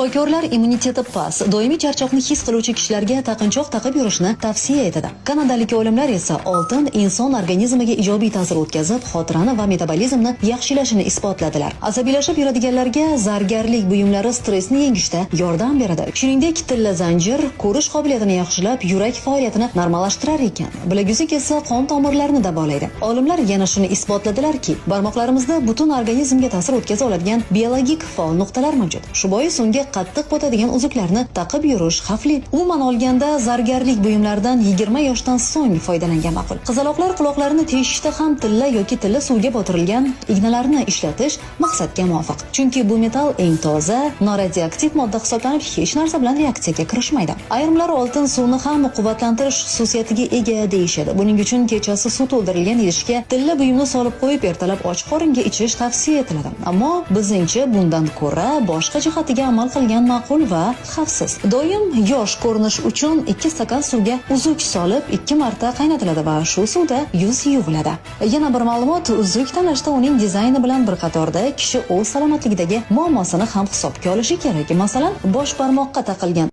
Shifokorlar immuniteti past, doimiy charchoqni his qiluvchi kishilarga taqinchoq taqib yurishni tavsiya etadi. Kanadalik olimlar esa oltin inson organizmiga ijobiy ta'sir o'tkazib, xotirani va metabolizmni yaxshilashini isbotladilar. Asabiylashib yuradiganlarga zargarlik buyumlari stressni yengishda yordam beradi. Shuningdek, tilla zanjir ko'rish qobiliyatini yaxshilab, yurak faoliyatini normallashtirar ekan. Bilaguzuk esa qon tomirlarini davolaydi. Olimlar yana shuni isbotladilarki, barmoqlarimizda butun organizmga ta'sir o'tkaza oladigan biologik faol nuqtalar mavjud. Shu bois unga qattiq botadigan uzuklarni taqib yurish xavfli. Umuman olganda zargarlik buyumlaridan 20 yoshdan so'ng foydalangan ma'qul. Qizaloqlar quloqlarini teshishda ham tilla yoki tilla suvga botirilgan ignalarni ishlatish maqsadga muvofiq. Chunki bu metall eng toza, noradioaktiv modda hisoblanib, hech narsa bilan reaksiyaga kirishmaydi. Ayrimlar oltin suvni ham quvvatlantirish xususiyatiga ega deyishadi. Buning uchun kechasi suv to'ldirilgan idishga tilla buyumni solib qo'yib, ertalab och qoringa ichish tavsiya etiladi. Ammo bizningcha bundan ko'ra boshqa jihatiga amal qilgan ma'qul va xavfsiz. Doim yosh ko'rinish uchun 2 stakan suvga uzuk solib 2 marta qaynatiladi va shu suvda yuz yuviladi. Yana bir ma'lumot, uzuk tanlashda uning dizayni bilan bir qatorda kishi o'z salomatligidagi muammosini ham hisobga olishi kerak. Masalan, bosh barmoqqa taqilgan